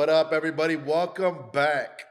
What up, everybody? Welcome back.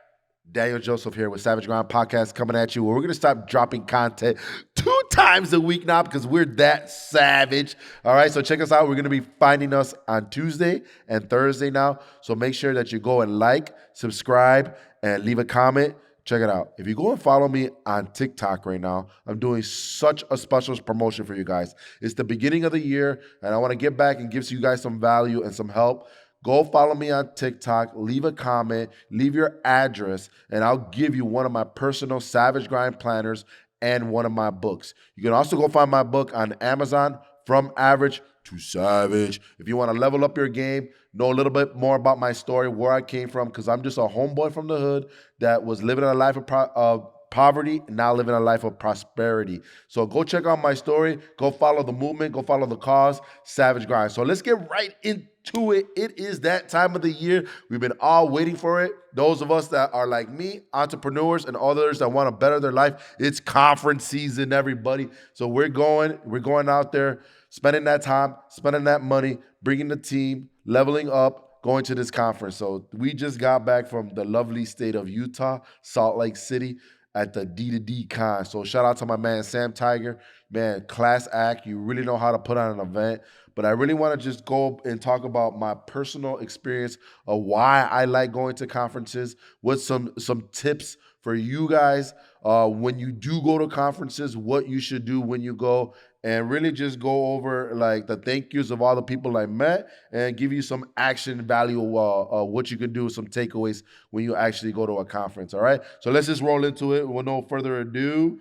Daniel Joseph here with Savage Grind Podcast coming at you. We're going to stop dropping content 2 times a week now because we're that savage. All right, so check us out. We're going to be finding us on Tuesday and Thursday now. So make sure that you go and like, subscribe, and leave a comment. Check it out. If you go and follow me on TikTok right now, I'm doing such a special promotion for you guys. It's the beginning of the year, and I want to get back and give you guys some value and some help. Go follow me on TikTok, leave a comment, leave your address, and I'll give you one of my personal Savage Grind planners and one of my books. You can also go find my book on Amazon, From Average to Savage. If you want to level up your game, know a little bit more about my story, where I came from, because I'm just a homeboy from the hood that was living a life of poverty and now living a life of prosperity. So go check out my story. Go follow the movement. Go follow the cause. Savage Grind. So let's get right into it. It is that time of the year. We've been all waiting for it. Those of us that are like me, entrepreneurs, and others that want to better their life. It's conference season, everybody. So we're going out there, spending that time, spending that money, bringing the team, leveling up, going to this conference. So we just got back from the lovely state of Utah, Salt Lake City, at the D2D Con. So shout out to my man, Sam Tiger. Man, class act. You really know how to put on an event. But I really want to just go and talk about my personal experience of why I like going to conferences, with some tips for you guys when you do go to conferences, what you should do when you go, and really just go over like the thank yous of all the people I met and give you some action value what you can do, some takeaways when you actually go to a conference. All right, so let's just roll into it with no further ado.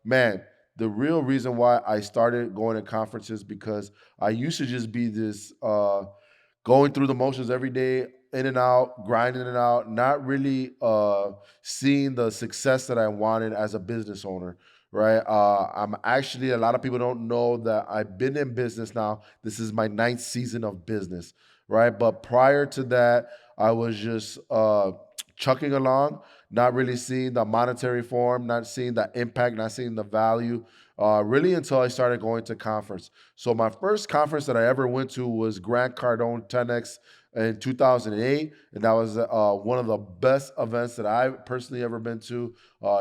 Man, the real reason why I started going to conferences, because I used to just be this going through the motions every day, in and out, grinding it out, not really seeing the success that I wanted as a business owner. Right. I'm actually, a lot of people don't know that I've been in business now. This is my 9th season of business. Right. But prior to that, I was just chucking along, not really seeing the monetary form, not seeing the impact, not seeing the value, really until I started going to conference. So my first conference that I ever went to was Grant Cardone 10X in 2008, and that was one of the best events that I've personally ever been to.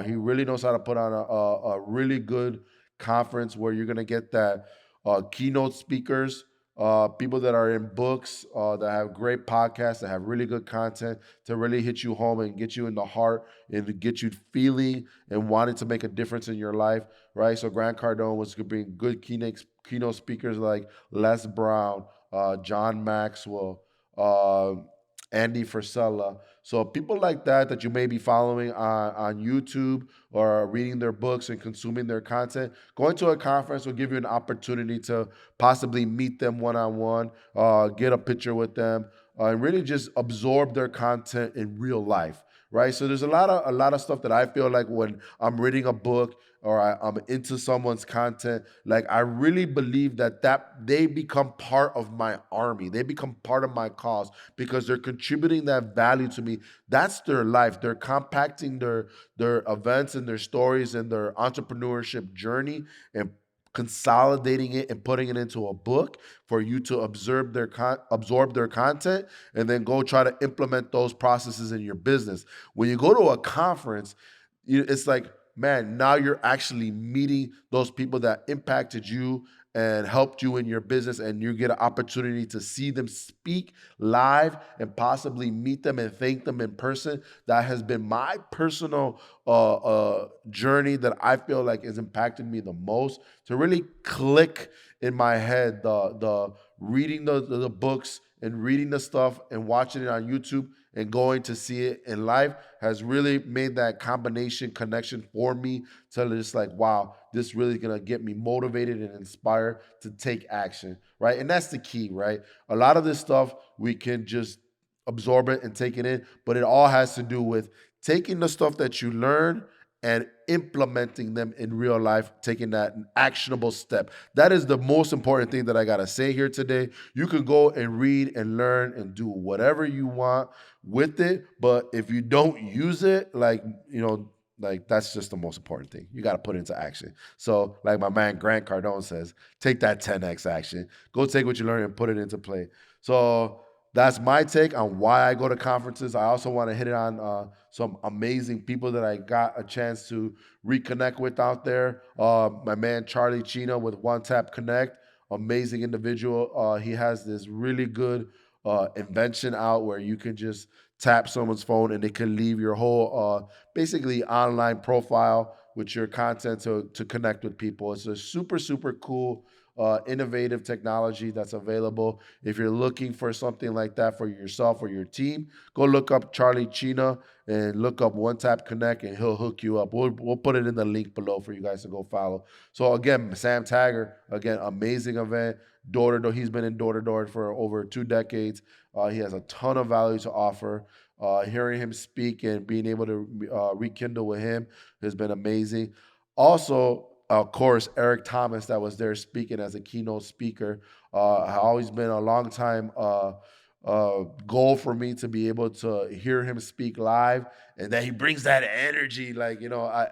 He really knows how to put on a really good conference where you're going to get that keynote speakers, people that are in books, that have great podcasts, that have really good content to really hit you home and get you in the heart and to get you feeling and wanting to make a difference in your life, right? So Grant Cardone was being good keynote speakers like Les Brown, John Maxwell, uh, Andy Frisella. So people like that you may be following on YouTube or reading their books and consuming their content, going to a conference will give you an opportunity to possibly meet them one-on-one, get a picture with them, and really just absorb their content in real life. Right. So there's a lot of stuff that I feel like when I'm reading a book or I'm into someone's content, like I really believe that they become part of my army. They become part of my cause because they're contributing that value to me. That's their life. They're compacting their events and their stories and their entrepreneurship journey and consolidating it and putting it into a book for you to absorb their content and then go try to implement those processes in your business. When you go to a conference, it's like, man, now you're actually meeting those people that impacted you and helped you in your business, and you get an opportunity to see them speak live and possibly meet them and thank them in person. That has been my personal journey that I feel like has impacted me the most, to really click in my head the reading the books and reading the stuff and watching it on YouTube and going to see it in life has really made that combination connection for me to just like, wow, this really gonna get me motivated and inspired to take action, right? And that's the key, right? A lot of this stuff we can just absorb it and take it in, but it all has to do with taking the stuff that you learn and implementing them in real life, taking that actionable step. That is the most important thing that I got to say here today. You can go and read and learn and do whatever you want with it, but if you don't use it, like that's just the most important thing. You got to put it into action. So like my man Grant Cardone says, take that 10x action. Go take what you learn and put it into play. So that's my take on why I go to conferences. I also want to hit it on some amazing people that I got a chance to reconnect with out there. My man Charlie Chino with One Tap Connect, amazing individual. He has this really good invention out where you can just tap someone's phone and they can leave your whole basically online profile with your content to connect with people. It's a super, super cool, innovative technology that's available. If you're looking for something like that for yourself or your team, go look up Charlie China and look up One Tap Connect, and he'll hook you up. We'll put it in the link below for you guys to go follow. So again, Sam Tagger, again, amazing event. Door to door, he's been in door to door for over 2 decades. He has a ton of value to offer. Hearing him speak and being able to rekindle with him has been amazing. Also, of course, Eric Thomas that was there speaking as a keynote speaker. Has always been a long time goal for me to be able to hear him speak live, and that he brings that energy. Like,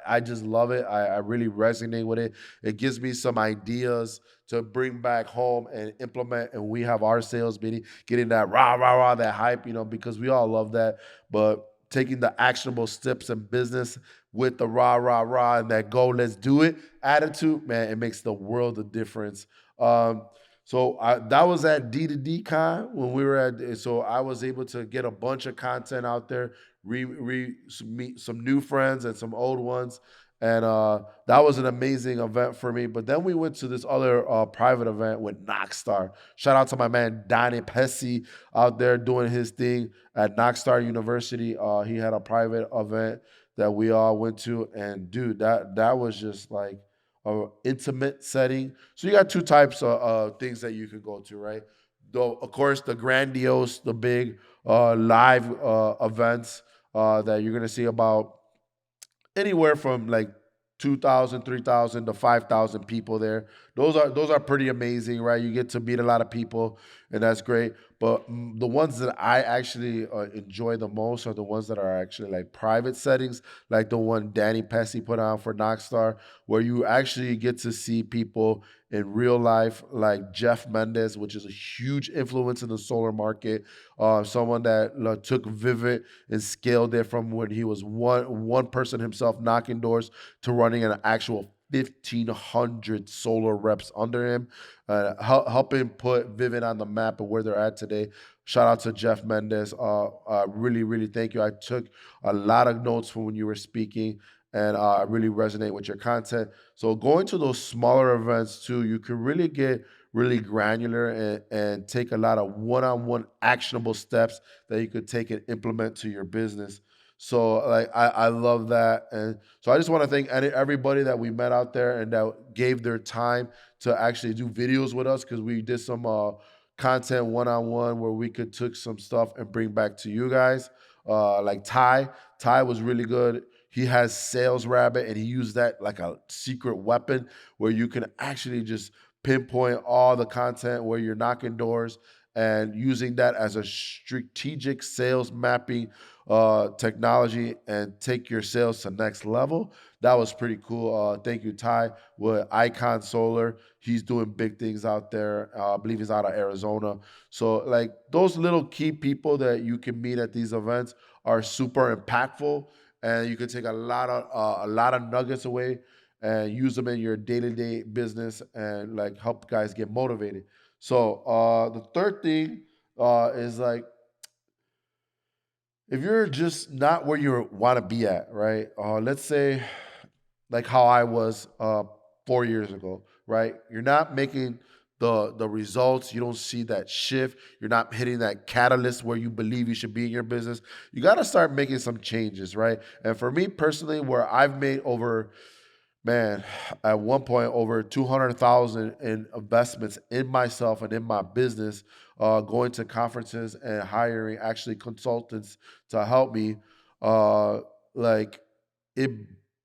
I just love it. I really resonate with it. It gives me some ideas to bring back home and implement. And we have our sales meeting, getting that rah, rah, rah, that hype, because we all love that. But taking the actionable steps in business with the rah, rah, rah, and that go, let's do it attitude, man, it makes the world of difference. That was at D2D Con when we were at. So I was able to get a bunch of content out there, meet some new friends and some old ones, and that was an amazing event for me. But then we went to this other private event with Knockstar. Shout out to my man Donnie Pesci out there doing his thing at Knockstar University. He had a private event that we all went to, and dude, that was just like a intimate setting. So you got two types of things that you can go to, right? Though, of course, the grandiose, the big live events that you're gonna see about anywhere from like 2,000, 3,000 to 5,000 people there. Those are pretty amazing, right? You get to meet a lot of people, and that's great. But the ones that I actually enjoy the most are the ones that are actually like private settings, like the one Danny Pesci put on for Knockstar, where you actually get to see people in real life, like Jeff Mendez, which is a huge influence in the solar market. Someone that took Vivid and scaled it from when he was one person himself knocking doors to running an actual 1,500 solar reps under him, helping put Vivid on the map of where they're at today. Shout out to Jeff Mendez. Really, really thank you. I took a lot of notes from when you were speaking, and I really resonate with your content. So going to those smaller events too, you can really get really granular and take a lot of one-on-one actionable steps that you could take and implement to your business. So like I love that. And so I just want to thank everybody that we met out there and that gave their time to actually do videos with us, because we did some content one-on-one where we could took some stuff and bring back to you guys. Like Ty was really good. He has Sales Rabbit, and he used that like a secret weapon where you can actually just pinpoint all the content where you're knocking doors, and using that as a strategic sales mapping technology and take your sales to next level. That was pretty cool. Thank you, Ty, with Icon Solar. He's doing big things out there. I believe he's out of Arizona. So like those little key people that you can meet at these events are super impactful, and you can take a lot of nuggets away and use them in your day-to-day business and like help guys get motivated. So the third thing is like, if you're just not where you want to be at, right? Let's say like how I was 4 years ago, right? You're not making the results. You don't see that shift. You're not hitting that catalyst where you believe you should be in your business. You got to start making some changes, right? And for me personally, where I've made over, man, at one point over 200,000 in investments in myself and in my business, going to conferences and hiring actually consultants to help me. Uh, like it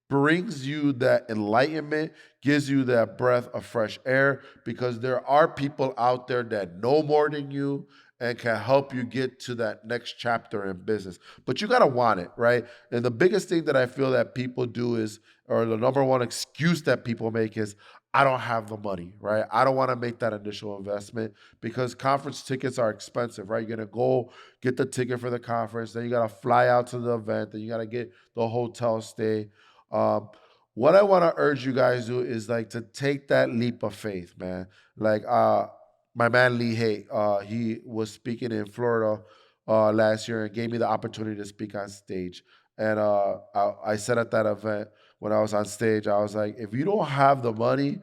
brings you that enlightenment, gives you that breath of fresh air, because there are people out there that know more than you and can help you get to that next chapter in business. But you got to want it, right? And the biggest thing that I feel that people do is, or the number one excuse that people make is, I don't have the money, right? I don't want to make that initial investment because conference tickets are expensive, right? You're going to go get the ticket for the conference, then you got to fly out to the event, then you got to get the hotel stay. Um, what I want to urge you guys to do is like to take that leap of faith, man. Like my man Lee Hay, he was speaking in Florida last year and gave me the opportunity to speak on stage. And I said at that event when I was on stage, I was like, if you don't have the money,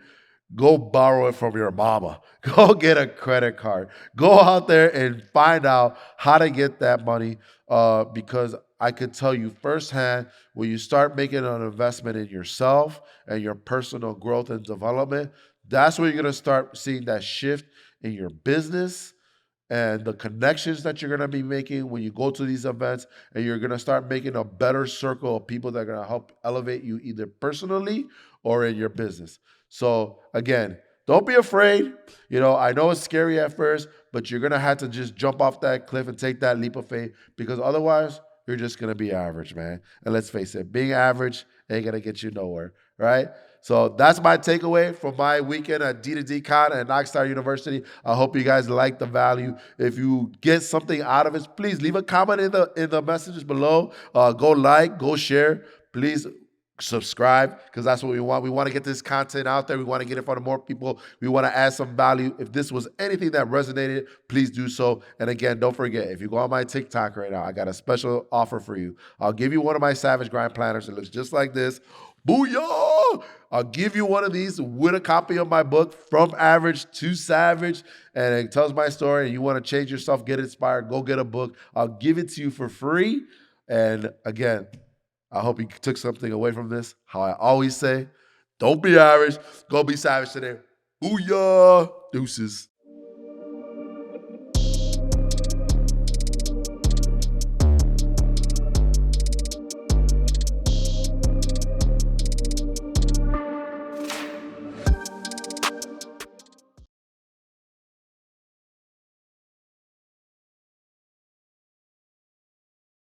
go borrow it from your mama. Go get a credit card. Go out there and find out how to get that money. Because I could tell you firsthand, when you start making an investment in yourself and your personal growth and development, that's where you're gonna start seeing that shift in your business and the connections that you're going to be making when you go to these events, and you're going to start making a better circle of people that are going to help elevate you either personally or in your business. So again, don't be afraid. I know it's scary at first, but you're going to have to just jump off that cliff and take that leap of faith, because otherwise you're just going to be average, man. And let's face it, being average ain't going to get you nowhere, right? So that's my takeaway from my weekend at D2D Con at Knoxstar University. I hope you guys like the value. If you get something out of it, please leave a comment in the messages below. Go like, go share. Please subscribe, because that's what we want. We want to get this content out there. We want to get in front of more people. We want to add some value. If this was anything that resonated, please do so. And again, don't forget, if you go on my TikTok right now, I got a special offer for you. I'll give you one of my Savage Grind planners. It looks just like this. Booyah! I'll give you one of these with a copy of my book, From Average to Savage, and it tells my story. And you want to change yourself, get inspired, go get a book. I'll give it to you for free. And again, I hope you took something away from this. How I always say, don't be average, go be savage today. Booyah! Deuces.